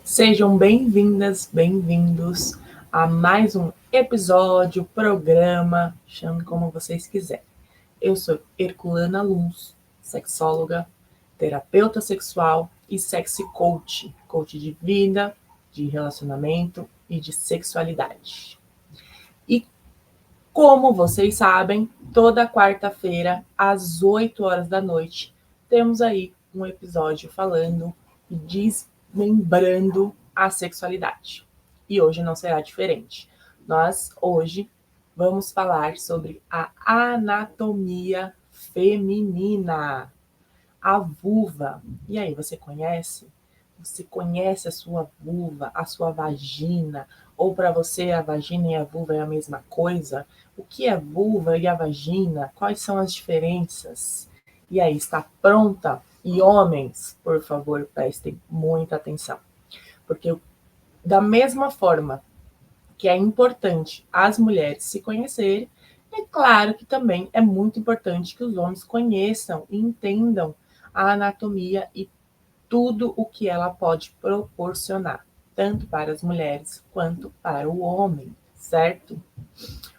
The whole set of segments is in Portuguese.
Sejam bem-vindas, bem-vindos a mais um episódio, programa, chame como vocês quiserem. Eu sou Herculana Luns, sexóloga, terapeuta sexual e sexy coach, coach de vida, de relacionamento e de sexualidade. E como vocês sabem, toda quarta-feira, às 8 horas da noite, temos aí um episódio falando e desmembrando a sexualidade. E hoje não será diferente. Nós, hoje, vamos falar sobre a anatomia feminina, a vulva. E aí, você conhece? Você conhece a sua vulva, a sua vagina? Ou para você a vagina e a vulva é a mesma coisa? O que é vulva e a vagina? Quais são as diferenças? E aí, está pronta? E homens, por favor, prestem muita atenção. Porque da mesma forma que é importante as mulheres se conhecerem, é claro que também é muito importante que os homens conheçam e entendam a anatomia e tudo o que ela pode proporcionar, tanto para as mulheres quanto para o homem, certo?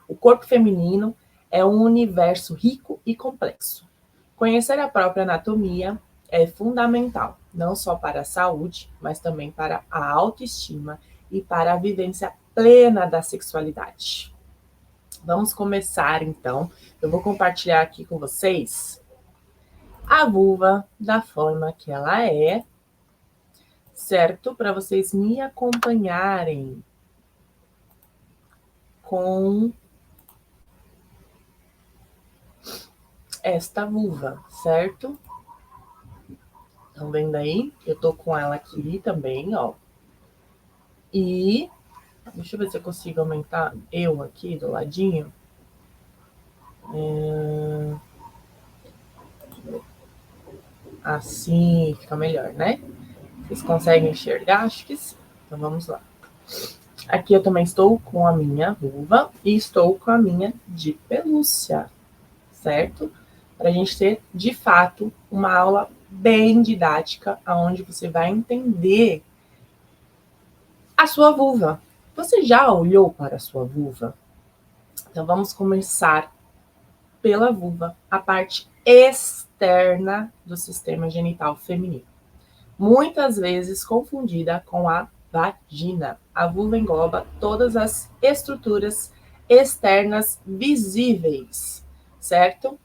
O corpo feminino é um universo rico e complexo. Conhecer a própria anatomia é fundamental, não só para a saúde, mas também para a autoestima e para a vivência plena da sexualidade. Vamos começar então. Eu vou compartilhar aqui com vocês a vulva da forma que ela é, certo? Para vocês me acompanharem com esta vulva, certo? Estão vendo aí? Eu tô com ela aqui também, ó. E deixa eu ver se eu consigo aumentar eu aqui do ladinho. Assim fica melhor, né? Vocês conseguem enxergar? Acho que sim. Então vamos lá. Aqui eu também estou com a minha vulva e estou com a minha de pelúcia, certo? Para a gente ter, de fato, uma aula bem didática, onde você vai entender a sua vulva. Você já olhou para a sua vulva? Então vamos começar pela vulva, a parte externa do sistema genital feminino. Muitas vezes confundida com a vagina. A vulva engloba todas as estruturas externas visíveis, certo?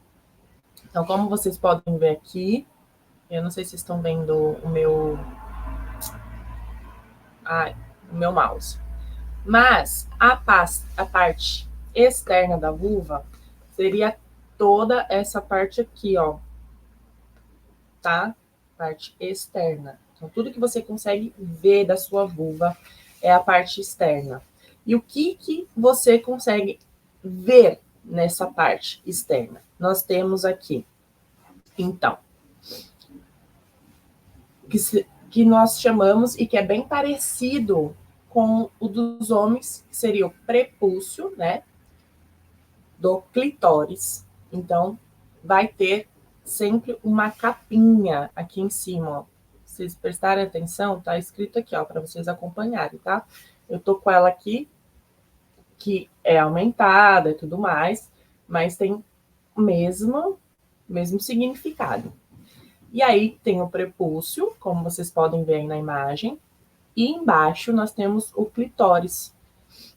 Então, como vocês podem ver aqui, eu não sei se estão vendo o meu mouse, mas a parte externa da vulva seria toda essa parte aqui, ó, tá? Parte externa. Então, tudo que você consegue ver da sua vulva é a parte externa. E o que você consegue ver nessa parte externa? Nós temos aqui, então, que nós chamamos e que é bem parecido com o dos homens, que seria o prepúcio, né? Do clitóris. Então, vai ter sempre uma capinha aqui em cima, ó. Se vocês prestarem atenção, tá escrito aqui, ó, para vocês acompanharem, tá? Eu tô com ela aqui, que é aumentada e tudo mais, mas tem o mesmo significado. E aí tem o prepúcio, como vocês podem ver aí na imagem, e embaixo nós temos o clitóris,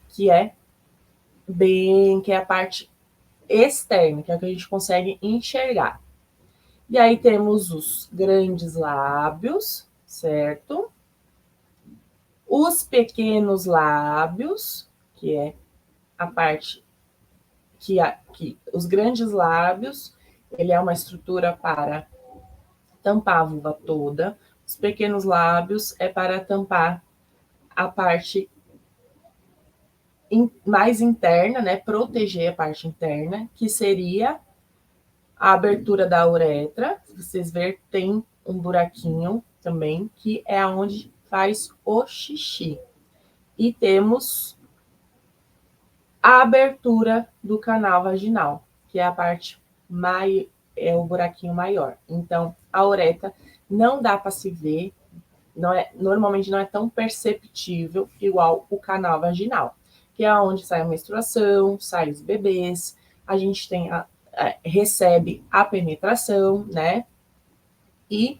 que é a parte externa, que é o que a gente consegue enxergar. E aí temos os grandes lábios, certo? Os pequenos lábios, que é a parte que os grandes lábios, ele é uma estrutura para tampar a vulva toda. Os pequenos lábios é para tampar a parte mais interna, né? Proteger a parte interna, que seria a abertura da uretra. Se vocês verem, tem um buraquinho também, que é onde faz o xixi. E temos a abertura do canal vaginal, que é a parte é o buraquinho maior. Então, a uretra não dá para se ver normalmente não é tão perceptível igual o canal vaginal, que é onde sai a menstruação, sai os bebês, a gente recebe a penetração, né? E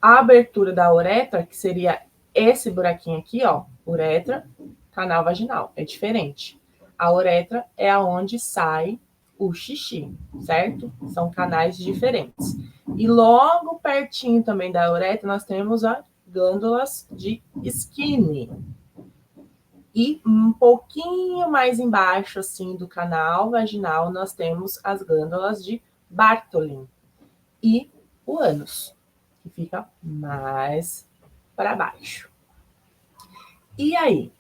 a abertura da uretra, que seria esse buraquinho aqui, ó, uretra, canal vaginal, é diferente. A uretra é aonde sai o xixi, certo? São canais diferentes. E logo pertinho também da uretra, nós temos as glândulas de Skinner. E um pouquinho mais embaixo, assim, do canal vaginal, nós temos as glândulas de Bartholin e o ânus, que fica mais para baixo. E aí?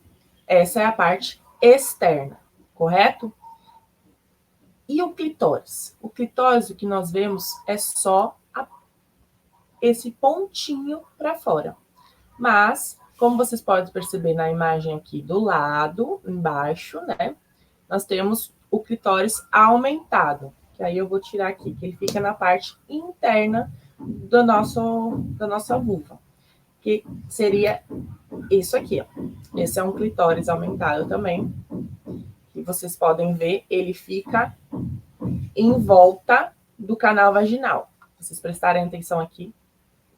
Essa é a parte externa, correto? E o clitóris? O clitóris, o que nós vemos é só esse pontinho para fora. Mas, como vocês podem perceber na imagem aqui do lado, embaixo, né? Nós temos o clitóris aumentado, que aí eu vou tirar aqui, que ele fica na parte interna da nossa vulva, que seria isso aqui, ó. Esse é um clitóris aumentado também, que vocês podem ver, ele fica em volta do canal vaginal. Se vocês prestarem atenção aqui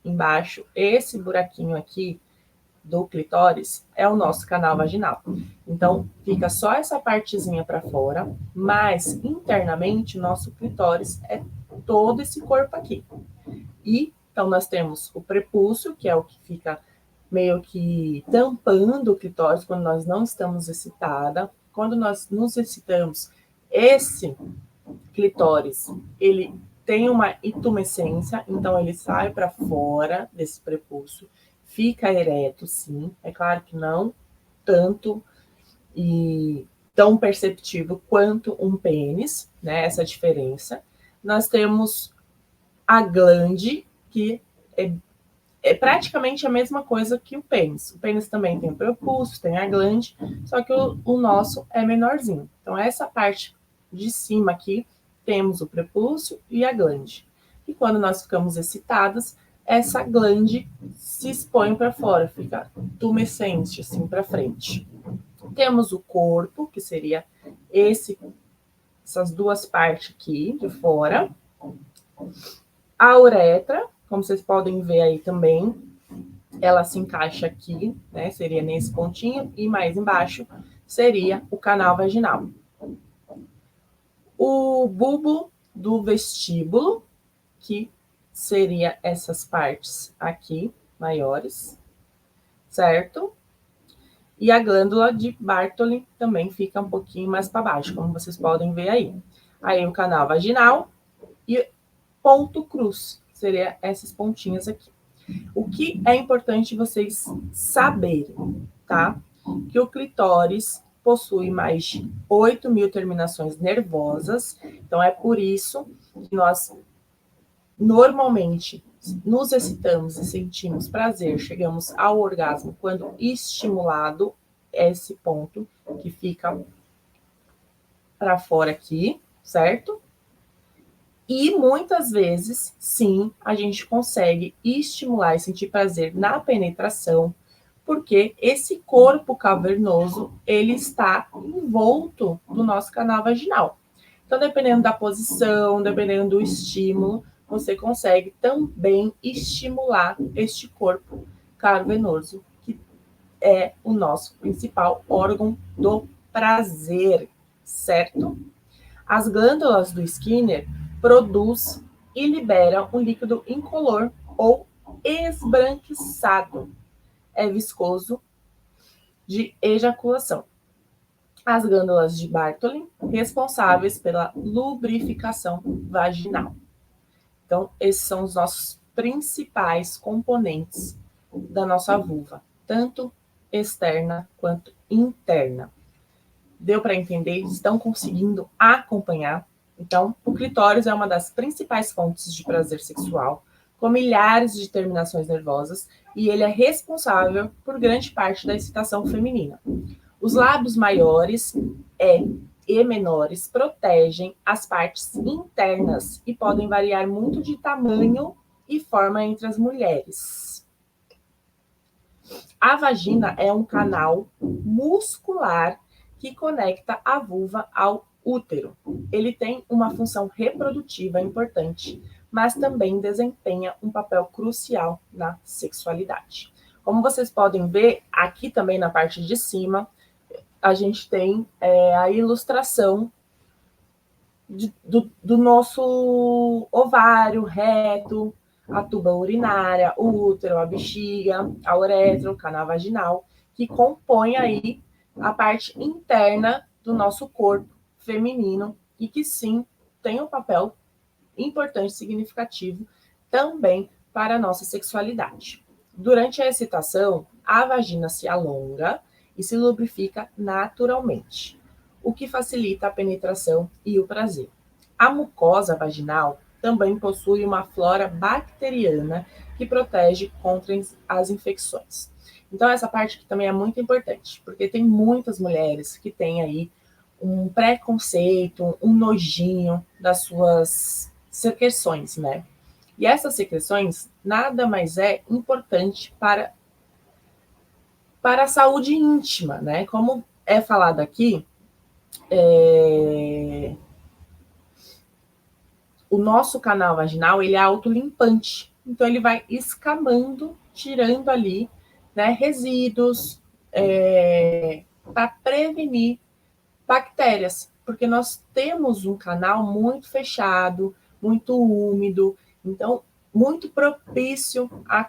embaixo, esse buraquinho aqui do clitóris é o nosso canal vaginal. Então, fica só essa partezinha para fora, mas internamente o nosso clitóris é todo esse corpo aqui. E então nós temos o prepúcio, que é o que fica meio que tampando o clitóris quando nós não estamos excitada. Quando nós nos excitamos, esse clitóris, ele tem uma intumescência, então ele sai para fora desse prepúcio, fica ereto, sim. É claro que não tanto e tão perceptível quanto um pênis, né? Essa diferença. Nós temos a glande, que é praticamente a mesma coisa que o pênis. O pênis também tem o prepúcio, tem a glande, só que o nosso é menorzinho. Então, essa parte de cima aqui, temos o prepúcio e a glande. E quando nós ficamos excitadas, essa glande se expõe para fora, fica tumescente, assim, para frente. Temos o corpo, que seria essas duas partes aqui de fora. A uretra, como vocês podem ver aí também, ela se encaixa aqui, né? Seria nesse pontinho, e mais embaixo seria o canal vaginal. O bulbo do vestíbulo, que seria essas partes aqui, maiores, certo? E a glândula de Bartholin também fica um pouquinho mais para baixo, como vocês podem ver aí. Aí o canal vaginal e ponto cruz, seria esses pontinhos aqui. O que é importante vocês saberem, tá? Que o clitóris possui mais de 8.000 terminações nervosas, então é por isso que nós normalmente nos excitamos e sentimos prazer, chegamos ao orgasmo quando estimulado esse ponto que fica para fora aqui, certo? E muitas vezes, sim, a gente consegue estimular e sentir prazer na penetração, porque esse corpo cavernoso, ele está envolto do nosso canal vaginal. Então, dependendo da posição, dependendo do estímulo, você consegue também estimular este corpo cavernoso, que é o nosso principal órgão do prazer, certo? As glândulas do Skinner produz e libera um líquido incolor ou esbranquiçado. É viscoso de ejaculação. As glândulas de Bartholin, responsáveis pela lubrificação vaginal. Então, esses são os nossos principais componentes da nossa vulva, tanto externa quanto interna. Deu para entender? Estão conseguindo acompanhar? Então, o clitóris é uma das principais fontes de prazer sexual, com milhares de terminações nervosas, e ele é responsável por grande parte da excitação feminina. Os lábios maiores e menores protegem as partes internas e podem variar muito de tamanho e forma entre as mulheres. A vagina é um canal muscular que conecta a vulva ao útero. Ele tem uma função reprodutiva importante, mas também desempenha um papel crucial na sexualidade. Como vocês podem ver, aqui também na parte de cima, a gente tem a ilustração do nosso ovário, reto, a tuba urinária, o útero, a bexiga, a uretra, o canal vaginal, que compõe aí a parte interna do nosso corpo feminino e que sim tem um papel importante, significativo também para a nossa sexualidade. Durante a excitação, a vagina se alonga e se lubrifica naturalmente, o que facilita a penetração e o prazer. A mucosa vaginal também possui uma flora bacteriana que protege contra as infecções. Então, essa parte aqui também é muito importante, porque tem muitas mulheres que têm aí um preconceito, um nojinho das suas secreções, né? E essas secreções nada mais é importante para a saúde íntima, né? Como é falado aqui, o nosso canal vaginal ele é autolimpante, então ele vai escamando, tirando ali, né, resíduos para prevenir bactérias, porque nós temos um canal muito fechado, muito úmido, então muito propício a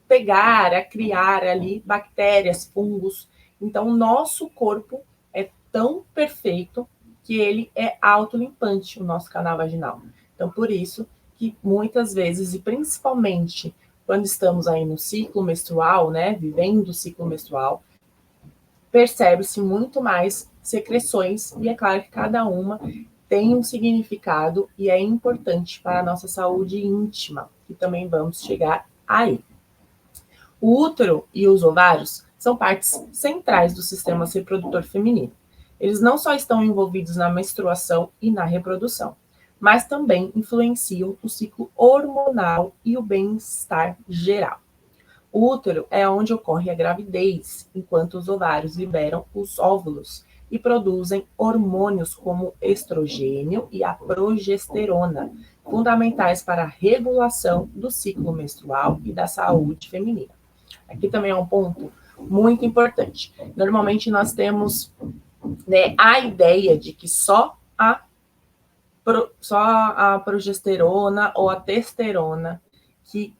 pegar, a criar ali bactérias, fungos. Então, o nosso corpo é tão perfeito que ele é autolimpante, o nosso canal vaginal. Então, por isso que muitas vezes, e principalmente quando estamos aí no ciclo menstrual, né, vivendo o ciclo menstrual, percebe-se muito mais secreções, e é claro que cada uma tem um significado e é importante para a nossa saúde íntima, que também vamos chegar aí. O útero e os ovários são partes centrais do sistema reprodutor feminino. Eles não só estão envolvidos na menstruação e na reprodução, mas também influenciam o ciclo hormonal e o bem-estar geral. O útero é onde ocorre a gravidez, enquanto os ovários liberam os óvulos e produzem hormônios como estrogênio e a progesterona, fundamentais para a regulação do ciclo menstrual e da saúde feminina. Aqui também é um ponto muito importante. Normalmente nós temos, né, a ideia de que só a progesterona ou a testosterona que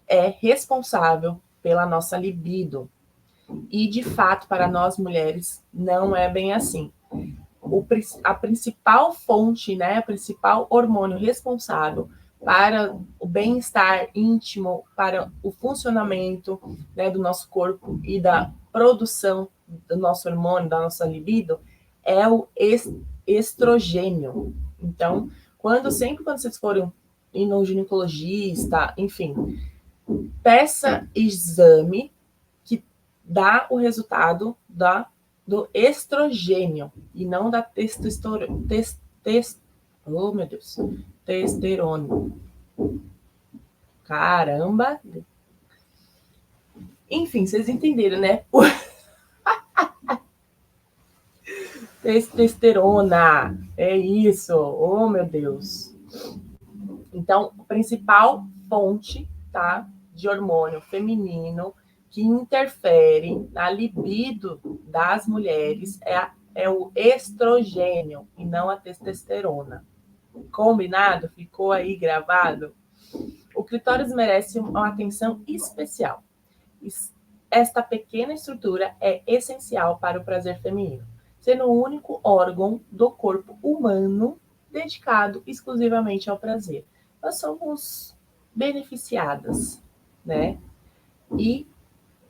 é responsável pela nossa libido. E, de fato, para nós mulheres, não é bem assim. A principal fonte, né, o principal hormônio responsável para o bem-estar íntimo, para o funcionamento, né, do nosso corpo e da produção do nosso hormônio, da nossa libido, é o estrogênio. Então, sempre quando vocês forem ir no ginecologista, enfim, peça exame que dá o resultado do estrogênio e não da testosterona. Oh, meu Deus. Testosterona. Caramba. Enfim, vocês entenderam, né? Testosterona. É isso. Oh, meu Deus. Então, a principal fonte, tá, de hormônio feminino que interfere na libido das mulheres é o estrogênio e não a testosterona. Combinado? Ficou aí gravado? O clitóris merece uma atenção especial. Esta pequena estrutura é essencial para o prazer feminino, sendo o único órgão do corpo humano dedicado exclusivamente ao prazer. Nós somos beneficiadas, né? E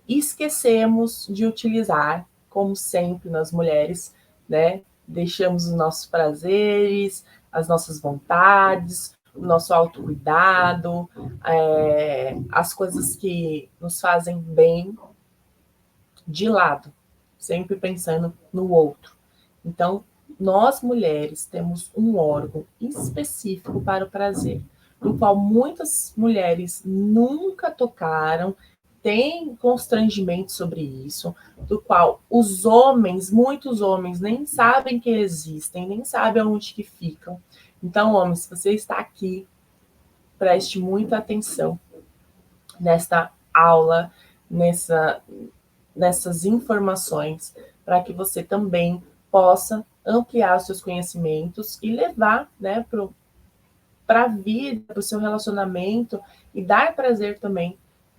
esquecemos de utilizar, como sempre nós mulheres, né? Deixamos os nossos prazeres, as nossas vontades, o nosso autocuidado, as coisas que nos fazem bem de lado, sempre pensando no outro. Então, nós mulheres temos um órgão específico para o prazer, no qual muitas mulheres nunca tocaram, tem constrangimento sobre isso, do qual os homens, muitos homens, nem sabem que existem, nem sabem aonde que ficam. Então, homens, se você está aqui, preste muita atenção nesta aula, nessas informações, para que você também possa ampliar os seus conhecimentos e levar, né, para a vida, para o seu relacionamento e dar prazer também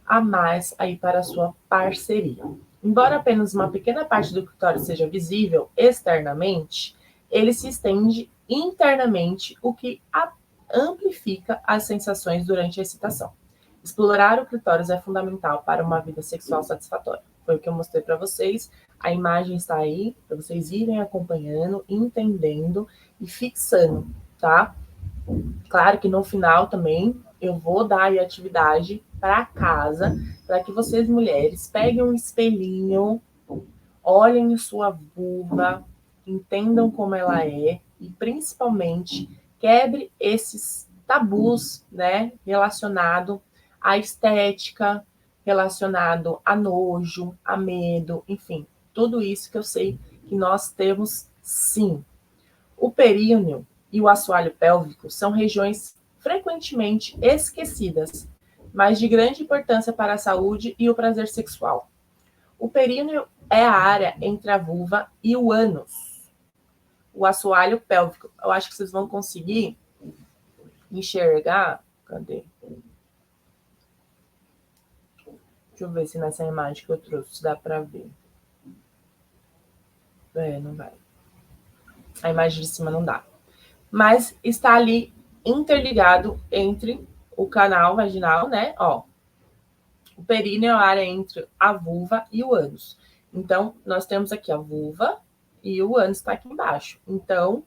a mais aí para a sua parceria. Embora apenas uma pequena parte do clitóris seja visível externamente, ele se estende internamente, o que amplifica as sensações durante a excitação. Explorar o clitóris é fundamental para uma vida sexual satisfatória. Foi o que eu mostrei para vocês. A imagem está aí para vocês irem acompanhando, entendendo e fixando, tá? Claro que no final também eu vou dar aí atividade para casa, para que vocês mulheres peguem um espelhinho, olhem sua vulva, entendam como ela é e principalmente quebre esses tabus, né, relacionado à estética, relacionado a nojo, a medo, enfim, tudo isso que eu sei que nós temos sim. O períneo e o assoalho pélvico são regiões frequentemente esquecidas, mas de grande importância para a saúde e o prazer sexual. O períneo é a área entre a vulva e o ânus. O assoalho pélvico, eu acho que vocês vão conseguir enxergar. Cadê? Deixa eu ver se nessa imagem que eu trouxe dá para ver. Não vai. A imagem de cima não dá. Mas está ali interligado entre o canal vaginal, né? Ó, o períneo é a área entre a vulva e o ânus. Então, nós temos aqui a vulva e o ânus está aqui embaixo. Então,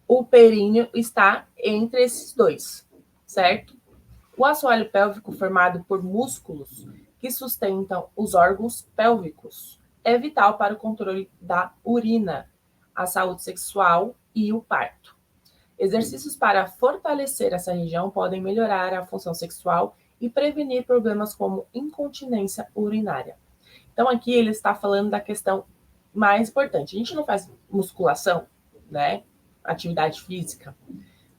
o períneo está entre esses dois, certo? O assoalho pélvico, formado por músculos que sustentam os órgãos pélvicos, é vital para o controle da urina, a saúde sexual e o parto. Exercícios para fortalecer essa região podem melhorar a função sexual e prevenir problemas como incontinência urinária. Então, aqui ele está falando da questão mais importante. A gente não faz musculação, né? Atividade física,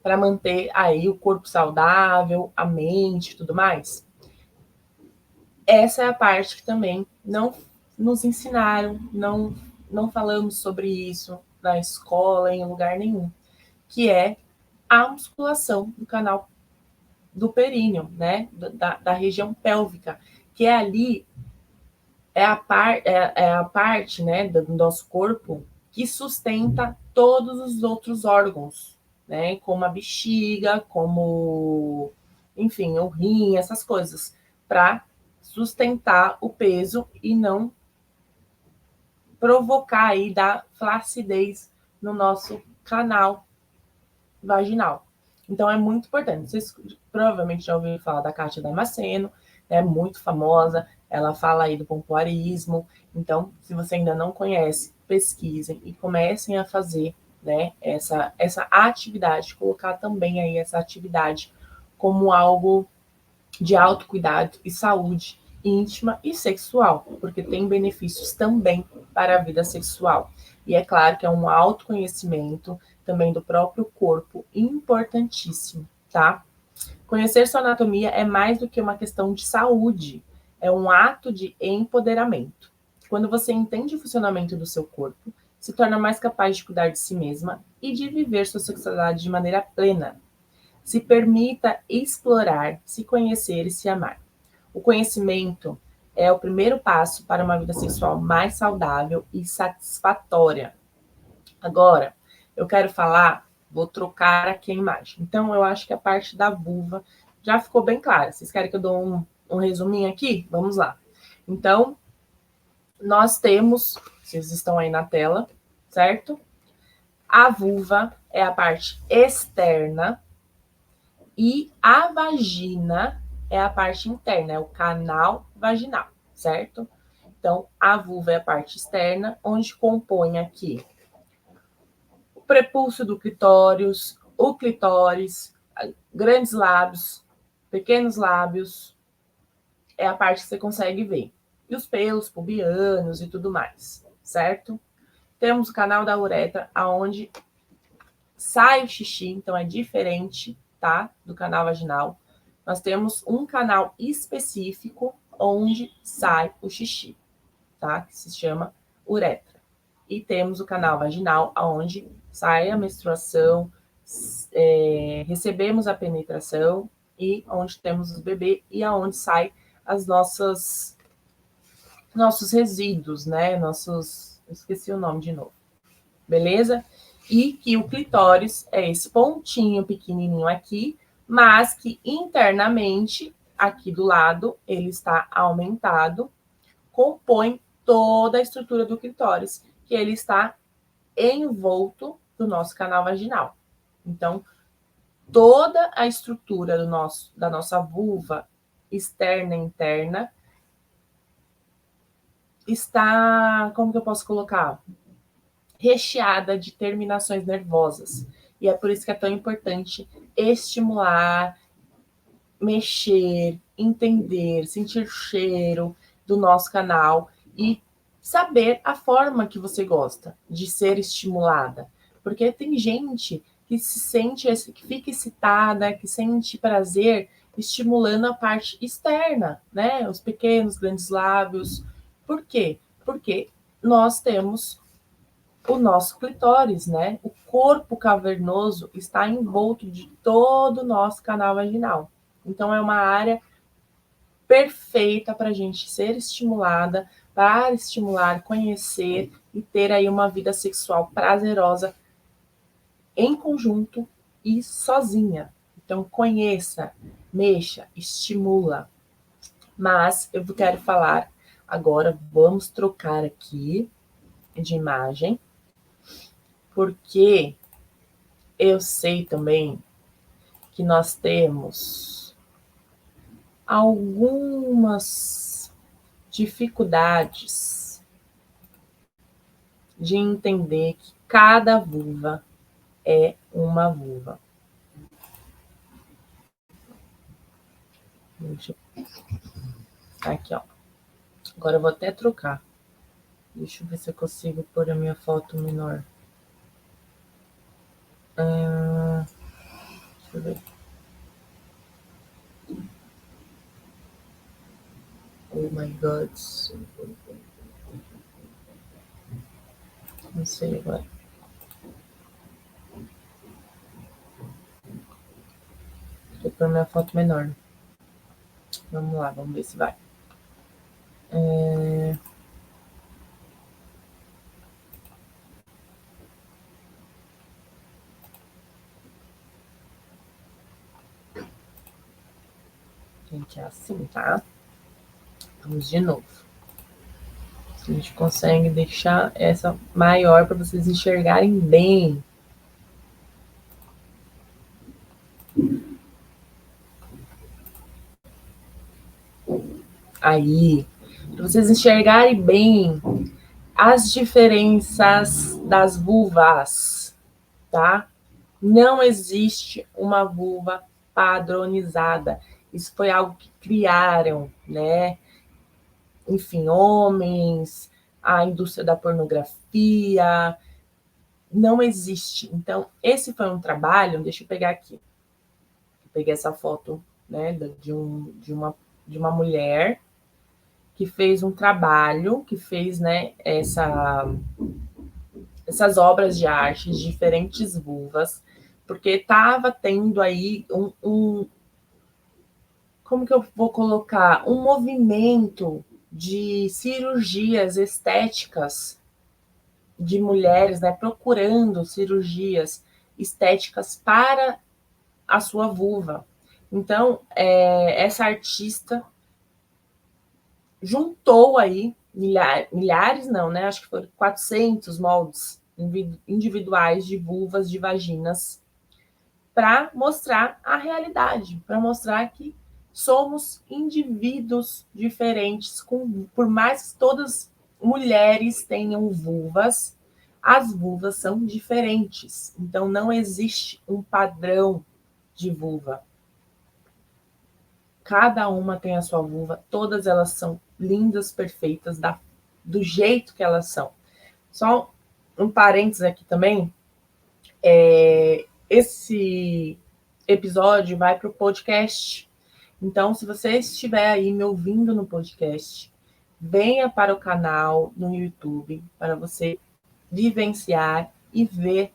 para manter aí o corpo saudável, a mente e tudo mais. Essa é a parte que também não nos ensinaram, não falamos sobre isso na escola, em lugar nenhum, que é a musculação do canal do períneo, né? Da região pélvica, que é ali, é a parte, né, do nosso corpo que sustenta todos os outros órgãos, né? Como a bexiga, como, enfim, o rim, essas coisas, para sustentar o peso e não provocar aí da flacidez no nosso canal vaginal. Então é muito importante. Vocês provavelmente já ouviram falar da Kátia Damasceno, é muito famosa, ela fala aí do pompoarismo. Então, se você ainda não conhece, pesquisem e comecem a fazer, né, essa atividade, colocar também aí essa atividade como algo de autocuidado e saúde íntima e sexual, porque tem benefícios também para a vida sexual. E é claro que é um autoconhecimento também do próprio corpo importantíssimo, tá? Conhecer sua anatomia é mais do que uma questão de saúde, é um ato de empoderamento. Quando você entende o funcionamento do seu corpo, se torna mais capaz de cuidar de si mesma e de viver sua sexualidade de maneira plena. Se permita explorar, se conhecer e se amar. O conhecimento é o primeiro passo para uma vida sexual mais saudável e satisfatória. Agora, eu quero falar, vou trocar aqui a imagem. Então, eu acho que a parte da vulva já ficou bem clara. Vocês querem que eu dou um resuminho aqui? Vamos lá. Então, nós temos, vocês estão aí na tela, certo? A vulva é a parte externa e a vagina é a parte interna, é o canal vaginal, certo? Então, a vulva é a parte externa, onde compõe aqui o prepúcio do clitóris, o clitóris, grandes lábios, pequenos lábios, é a parte que você consegue ver. E os pelos pubianos e tudo mais, certo? Temos o canal da uretra, aonde sai o xixi, então é diferente, tá? Do canal vaginal. Nós temos um canal específico onde sai o xixi, tá? Que se chama uretra. E temos o canal vaginal, aonde sai a menstruação, recebemos a penetração e onde temos o bebê e aonde sai as nossos resíduos, né? Esqueci o nome de novo. Beleza? E que o clitóris é esse pontinho pequenininho aqui, mas que internamente, aqui do lado, ele está aumentado, compõe toda a estrutura do clitóris, que ele está envolto do nosso canal vaginal. Então, toda a estrutura da nossa vulva, externa e interna, está, como que eu posso colocar? Recheada de terminações nervosas. E é por isso que é tão importante estimular, mexer, entender, sentir o cheiro do nosso canal e saber a forma que você gosta de ser estimulada. Porque tem gente que se sente, que fica excitada, que sente prazer estimulando a parte externa, né? Os pequenos, grandes lábios. Por quê? Porque nós temos o nosso clitóris, né? O corpo cavernoso está envolto de todo o nosso canal vaginal. Então, é uma área perfeita para a gente ser estimulada, para estimular, conhecer e ter aí uma vida sexual prazerosa em conjunto e sozinha. Então, conheça, mexa, estimula. Mas eu quero falar agora, vamos trocar aqui de imagem, porque eu sei também que nós temos algumas dificuldades de entender que cada vulva é uma vulva. Aqui, ó. Agora eu vou até trocar. Deixa eu ver se eu consigo pôr a minha foto menor. Deixa eu ver. Oh my God. Não sei agora. Vou pôr minha foto menor. Vamos lá, vamos ver se vai. Gente, é assim, tá? Vamos de novo. A gente consegue deixar essa maior para vocês enxergarem bem. Aí, para vocês enxergarem bem as diferenças das vulvas, tá? Não existe uma vulva padronizada. Isso foi algo que criaram, né? Enfim, homens, a indústria da pornografia, não existe. Então, esse foi um trabalho, deixa eu pegar aqui. Eu peguei essa foto, né, de uma mulher que fez um trabalho, que fez, né, essas obras de arte de diferentes vulvas, porque estava tendo aí como que eu vou colocar? Um movimento de cirurgias estéticas de mulheres, né, procurando cirurgias estéticas para a sua vulva. Então, essa artista juntou aí milhares não, né? Acho que foram 400 moldes individuais de vulvas, de vaginas, para mostrar a realidade, para mostrar que somos indivíduos diferentes, por mais que todas mulheres tenham vulvas, as vulvas são diferentes. Então, não existe um padrão de vulva. Cada uma tem a sua vulva, todas elas são lindas, perfeitas, do jeito que elas são. Só um parênteses aqui também, esse episódio vai para o podcast. Então, se você estiver aí me ouvindo no podcast, venha para o canal no YouTube para você vivenciar e ver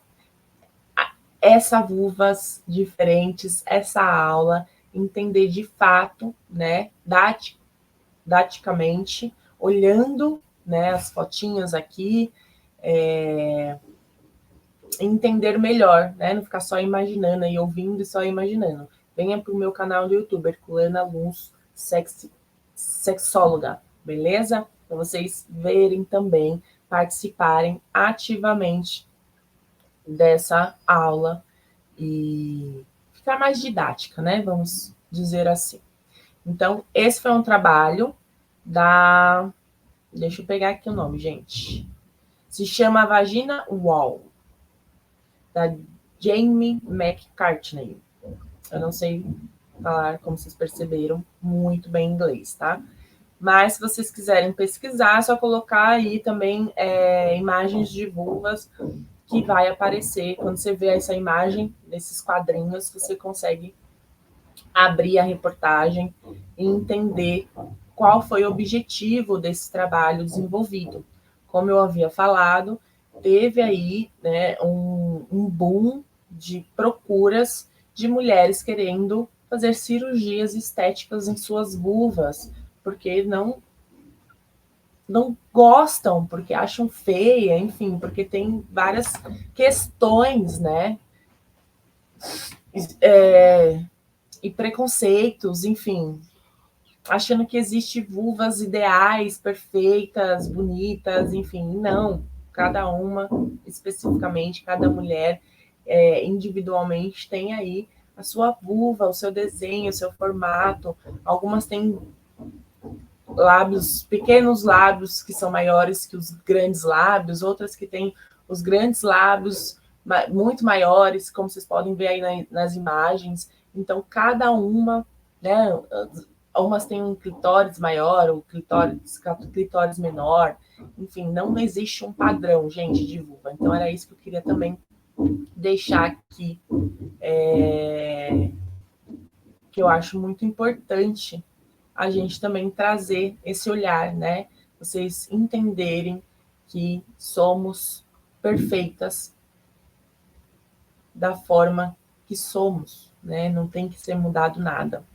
essas vulvas diferentes, essa aula, entender de fato, né, daticamente, olhando, né, as fotinhas aqui, entender melhor, né, não ficar só imaginando e ouvindo e só imaginando. Venha para o meu canal do YouTube, Herculana Luns, sexóloga, beleza? Para vocês verem também, participarem ativamente dessa aula e ficar mais didática, né? Vamos dizer assim. Então, esse foi um trabalho da... Deixa eu pegar aqui o nome, gente. Se chama Vagina Wall, da Jamie McCartney. Eu não sei falar, como vocês perceberam, muito bem inglês, tá? Mas se vocês quiserem pesquisar, é só colocar aí também imagens de vulvas que vai aparecer. Quando você vê essa imagem, desses quadrinhos, você consegue abrir a reportagem e entender qual foi o objetivo desse trabalho desenvolvido. Como eu havia falado, teve aí, né, um boom de procuras de mulheres querendo fazer cirurgias estéticas em suas vulvas, porque não gostam, porque acham feia, enfim, porque tem várias questões, né? E preconceitos, enfim, achando que existe vulvas ideais, perfeitas, bonitas, enfim, não. Cada uma, especificamente, cada mulher individualmente tem aí a sua vulva, o seu desenho, o seu formato. Algumas têm lábios, pequenos lábios que são maiores que os grandes lábios, outras que têm os grandes lábios muito maiores, como vocês podem ver aí nas imagens. Então, cada uma, né, umas têm um clitóris maior, o clitóris menor, enfim, não existe um padrão, gente, de vulva. Então, era isso que eu queria também deixar aqui, que eu acho muito importante a gente também trazer esse olhar, né? Vocês entenderem que somos perfeitas da forma que somos, né? Não tem que ser mudado nada.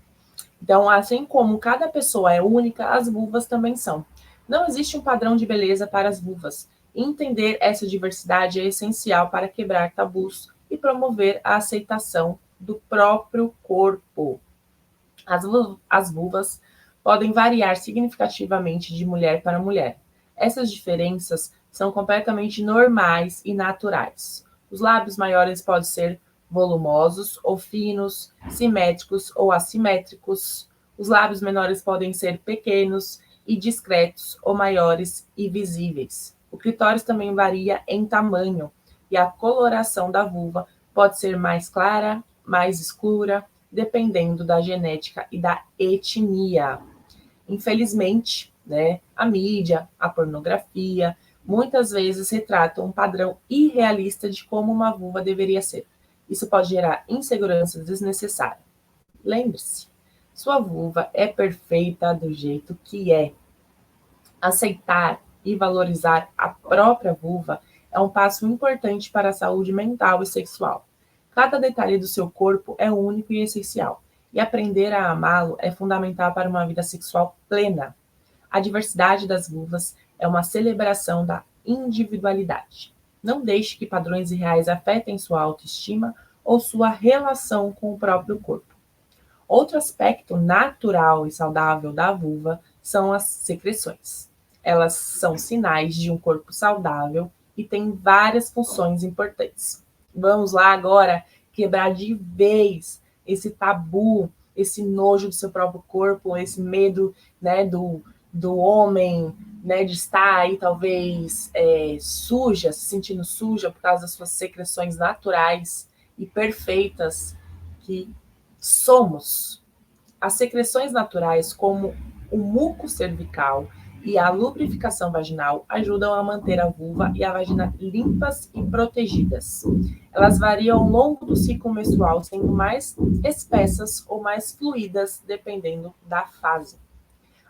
Então, assim como cada pessoa é única, as vulvas também são. Não existe um padrão de beleza para as vulvas. Entender essa diversidade é essencial para quebrar tabus e promover a aceitação do próprio corpo. As vulvas podem variar significativamente de mulher para mulher. Essas diferenças são completamente normais e naturais. Os lábios maiores podem ser volumosos ou finos, simétricos ou assimétricos. Os lábios menores podem ser pequenos e discretos ou maiores e visíveis. O clitóris também varia em tamanho e a coloração da vulva pode ser mais clara, mais escura, dependendo da genética e da etnia. Infelizmente, né, a mídia, a pornografia, muitas vezes retratam um padrão irrealista de como uma vulva deveria ser. Isso pode gerar insegurança desnecessária. Lembre-se, sua vulva é perfeita do jeito que é. Aceitar e valorizar a própria vulva é um passo importante para a saúde mental e sexual. Cada detalhe do seu corpo é único e essencial, e aprender a amá-lo é fundamental para uma vida sexual plena. A diversidade das vulvas é uma celebração da individualidade. Não deixe que padrões irreais afetem sua autoestima ou sua relação com o próprio corpo. Outro aspecto natural e saudável da vulva são as secreções. Elas são sinais de um corpo saudável e têm várias funções importantes. Vamos lá agora quebrar de vez esse tabu, esse nojo do seu próprio corpo, esse medo, né, do homem, né, de estar aí talvez suja, se sentindo suja por causa das suas secreções naturais e perfeitas que somos. As secreções naturais, como o muco cervical e a lubrificação vaginal, ajudam a manter a vulva e a vagina limpas e protegidas. Elas variam ao longo do ciclo menstrual, sendo mais espessas ou mais fluídas, dependendo da fase.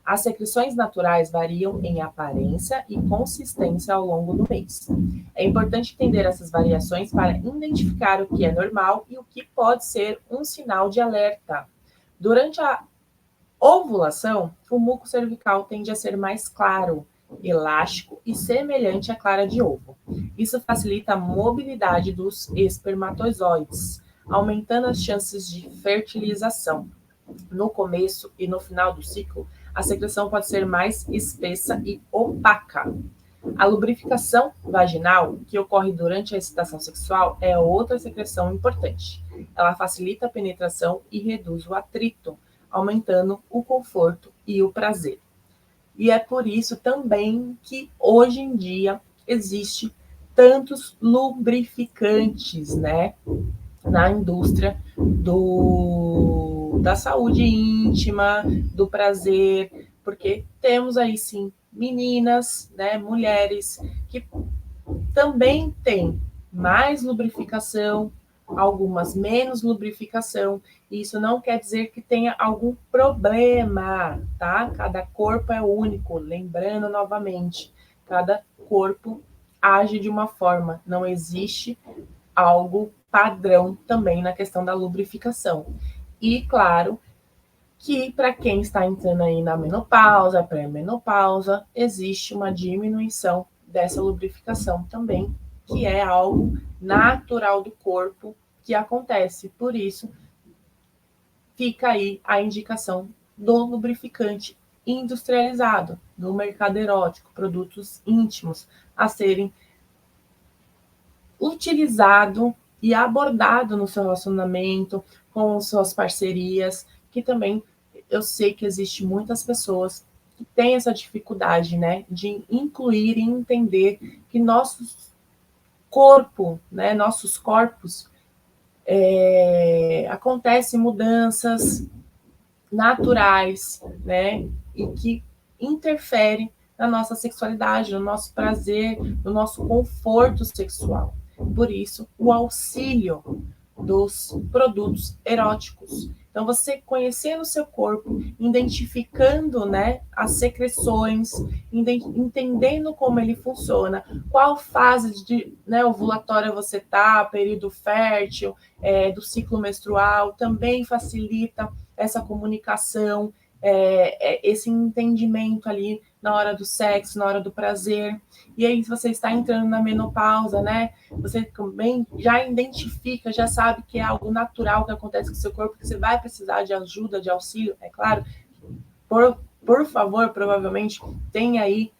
As secreções naturais variam em aparência e consistência ao longo do mês. É importante entender essas variações para identificar o que é normal e o que pode ser um sinal de alerta. Durante a ovulação, o muco cervical tende a ser mais claro, elástico e semelhante à clara de ovo. Isso facilita a mobilidade dos espermatozoides, aumentando as chances de fertilização. No começo e no final do ciclo, a secreção pode ser mais espessa e opaca. A lubrificação vaginal, que ocorre durante a excitação sexual, é outra secreção importante. Ela facilita a penetração e reduz o atrito, aumentando o conforto e o prazer. E é por isso também que hoje em dia existe tantos lubrificantes, né, na indústria da saúde íntima, do prazer, porque temos aí sim meninas, né, mulheres que também têm mais lubrificação, algumas menos lubrificação. Isso não quer dizer que tenha algum problema, tá? Cada corpo é único, lembrando novamente, cada corpo age de uma forma, não existe algo padrão também na questão da lubrificação. E claro que para quem está entrando aí na menopausa, pré-menopausa, existe uma diminuição dessa lubrificação também, que é algo natural do corpo que acontece. Por isso, fica aí a indicação do lubrificante industrializado, no mercado erótico, produtos íntimos a serem utilizado e abordado no seu relacionamento, com suas parcerias, que também eu sei que existe muitas pessoas que têm essa dificuldade, né, de incluir e entender que nossos corpos, acontecem mudanças naturais, né, e que interferem na nossa sexualidade, no nosso prazer, no nosso conforto sexual. Por isso, o auxílio dos produtos eróticos. Então, você conhecendo o seu corpo, identificando, né, as secreções, entendendo como ele funciona, qual fase de, né, ovulatória você está, período fértil, do ciclo menstrual, também facilita essa comunicação, esse entendimento ali na hora do sexo, na hora do prazer. E aí, se você está entrando na menopausa, né? Você também já identifica, já sabe que é algo natural que acontece com o seu corpo, que você vai precisar de ajuda, de auxílio, é claro. Por favor, provavelmente, tenha aí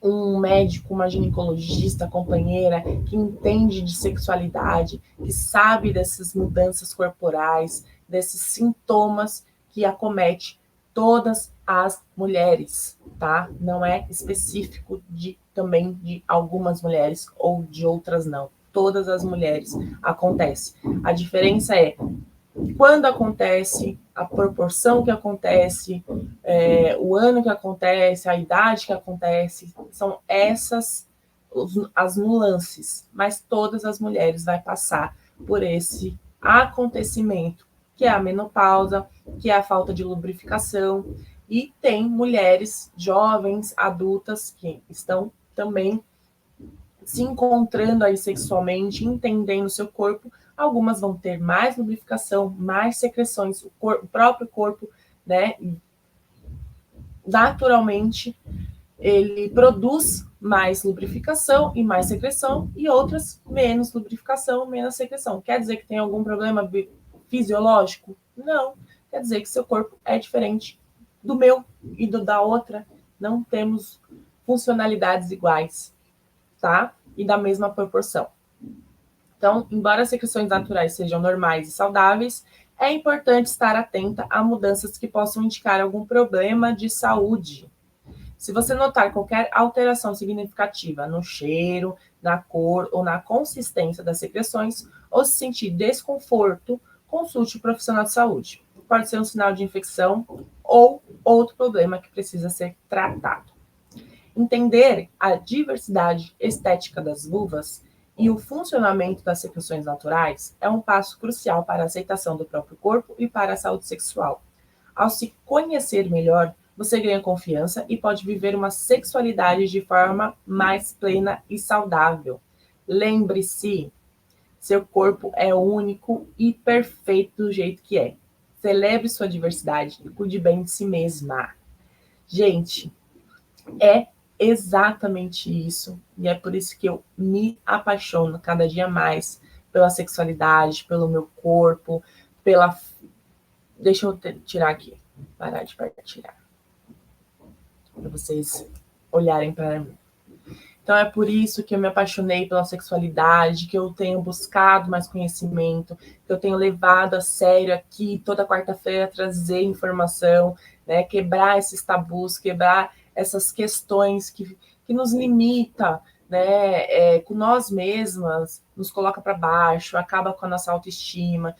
um médico, uma ginecologista, companheira, que entende de sexualidade, que sabe dessas mudanças corporais, desses sintomas que acomete todas as mulheres, tá? Não é específico também de algumas mulheres ou de outras não. Todas as mulheres acontece. A diferença é quando acontece, a proporção que acontece, o ano que acontece, a idade que acontece, são essas as nuances, mas todas as mulheres vão passar por esse acontecimento, que é a menopausa, que é a falta de lubrificação, e tem mulheres jovens, adultas, que estão também se encontrando aí sexualmente, entendendo o seu corpo. Algumas vão ter mais lubrificação, mais secreções, o próprio corpo, né, naturalmente, ele produz mais lubrificação e mais secreção, e outras menos lubrificação, menos secreção. Quer dizer que tem algum problema fisiológico? Não. Quer dizer que seu corpo é diferente do meu e do da outra. Não temos funcionalidades iguais, tá? E da mesma proporção. Então, embora as secreções naturais sejam normais e saudáveis, é importante estar atenta a mudanças que possam indicar algum problema de saúde. Se você notar qualquer alteração significativa no cheiro, na cor ou na consistência das secreções, ou se sentir desconforto, consulte o profissional de saúde. pode ser um sinal de infecção ou outro problema que precisa ser tratado. Entender a diversidade estética das vulvas e o funcionamento das secreções naturais é um passo crucial para a aceitação do próprio corpo e para a saúde sexual. Ao se conhecer melhor, você ganha confiança e pode viver uma sexualidade de forma mais plena e saudável. Lembre-se, seu corpo é único e perfeito do jeito que é. Celebre sua diversidade e cuide bem de si mesma. Gente, é exatamente isso. E é por isso que eu me apaixono cada dia mais pela sexualidade, pelo meu corpo, pela. Deixa eu tirar aqui. Parar de tirar. Para vocês olharem para mim. Então é por isso que eu me apaixonei pela sexualidade, que eu tenho buscado mais conhecimento, que eu tenho levado a sério aqui toda quarta-feira trazer informação, né, quebrar esses tabus, quebrar essas questões que nos limita, né, com nós mesmas, nos coloca para baixo, acaba com a nossa autoestima,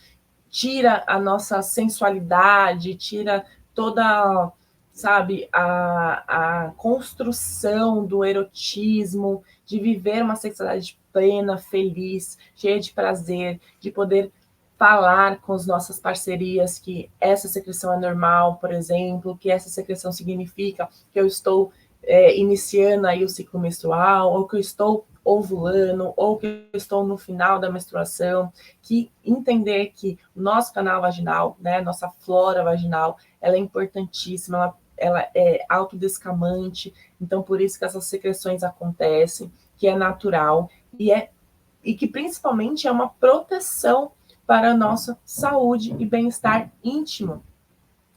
tira a nossa sensualidade, tira toda, sabe, a construção do erotismo, de viver uma sexualidade plena, feliz, cheia de prazer, de poder falar com as nossas parcerias que essa secreção é normal, por exemplo, que essa secreção significa que eu estou iniciando aí o ciclo menstrual, ou que eu estou ovulando, ou que eu estou no final da menstruação, que entender que o nosso canal vaginal, né, nossa flora vaginal, ela é importantíssima, ela é autodescamante, então por isso que essas secreções acontecem, que é natural, e que principalmente é uma proteção para a nossa saúde e bem-estar íntimo.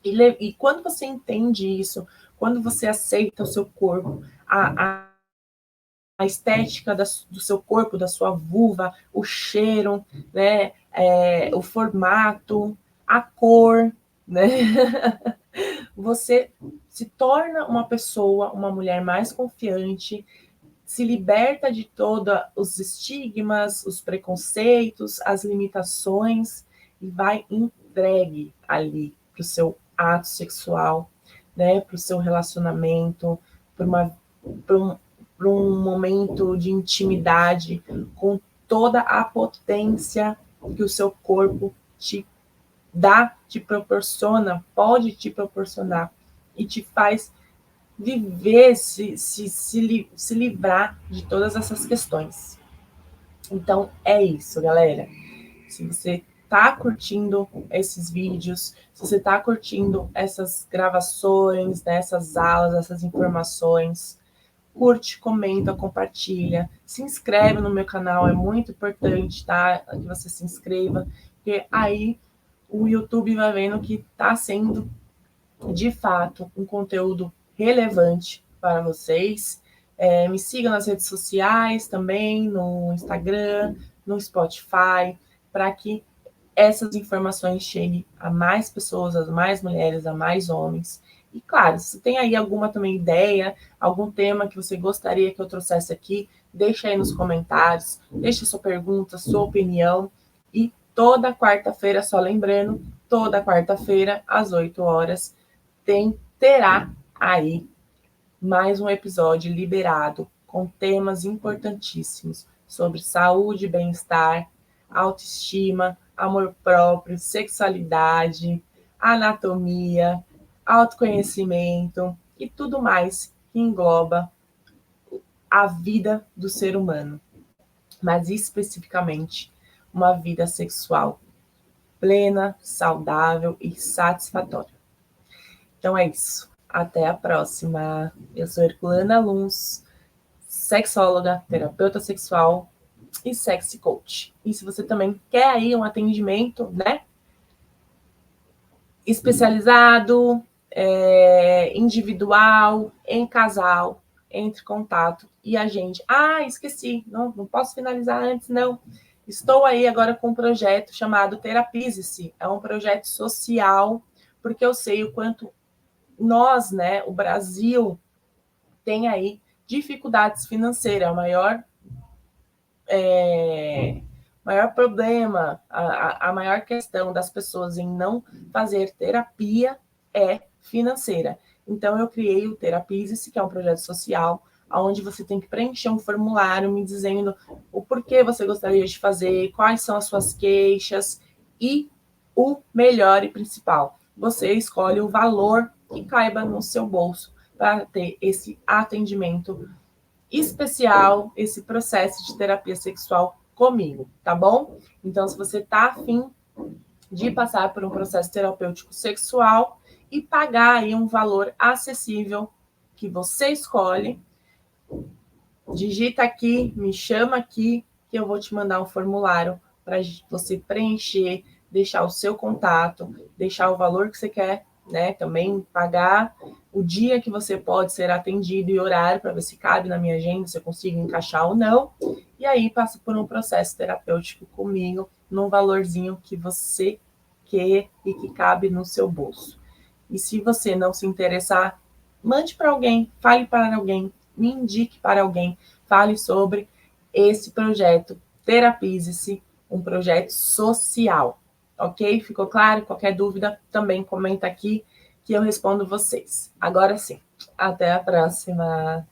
E quando você entende isso, quando você aceita o seu corpo, a estética do seu corpo, da sua vulva, o cheiro, né, o formato, a cor, né? Você se torna uma pessoa, uma mulher mais confiante, se liberta de todos os estigmas, os preconceitos, as limitações e vai entregue ali para o seu ato sexual, né, para o seu relacionamento, para um momento de intimidade com toda a potência que o seu corpo te dá, te proporciona, pode te proporcionar e te faz viver, se livrar de todas essas questões. Então, é isso, galera. Se você está curtindo esses vídeos, se você está curtindo essas gravações, né, essas aulas, essas informações, curte, comenta, compartilha, se inscreve no meu canal, é muito importante, tá? Que você se inscreva, porque aí o YouTube vai vendo que está sendo, de fato, um conteúdo relevante para vocês. Me siga nas redes sociais também, no Instagram, no Spotify, para que essas informações cheguem a mais pessoas, a mais mulheres, a mais homens. E claro, se tem aí alguma também ideia, algum tema que você gostaria que eu trouxesse aqui, deixa aí nos comentários, deixa sua pergunta, sua opinião. E toda quarta-feira, só lembrando, toda quarta-feira, às 8 horas, terá aí mais um episódio liberado com temas importantíssimos sobre saúde, bem-estar, autoestima, amor próprio, sexualidade, anatomia, autoconhecimento e tudo mais que engloba a vida do ser humano, mas especificamente uma vida sexual plena, saudável e satisfatória. Então é isso. Até a próxima. Eu sou Herculana Luns, sexóloga, terapeuta sexual e sexy coach. E se você também quer aí um atendimento, né, especializado, individual, em casal, entre em contato e agende. Esqueci, não posso finalizar antes, não. Estou aí agora com um projeto chamado Terapize-se. É um projeto social, porque eu sei o quanto nós, né, o Brasil, tem aí dificuldades financeiras. maior problema, a maior questão das pessoas em não fazer terapia é financeira. Então, eu criei o Therapize-se, que é um projeto social, onde você tem que preencher um formulário me dizendo o porquê você gostaria de fazer, quais são as suas queixas e o melhor e principal, você escolhe o valor que caiba no seu bolso para ter esse atendimento especial, esse processo de terapia sexual comigo, tá bom? Então, se você tá afim de passar por um processo terapêutico sexual e pagar aí um valor acessível que você escolhe, digita aqui, me chama aqui, que eu vou te mandar um formulário para você preencher, deixar o seu contato, deixar o valor que você quer, né? Também pagar o dia que você pode ser atendido e horário para ver se cabe na minha agenda, se eu consigo encaixar ou não. E aí passa por um processo terapêutico comigo, num valorzinho que você quer e que cabe no seu bolso. E se você não se interessar, mande para alguém, fale para alguém, me indique para alguém, fale sobre esse projeto Therapize-se, um projeto social, ok? Ficou claro? Qualquer dúvida, também comenta aqui que eu respondo vocês. Agora sim, até a próxima!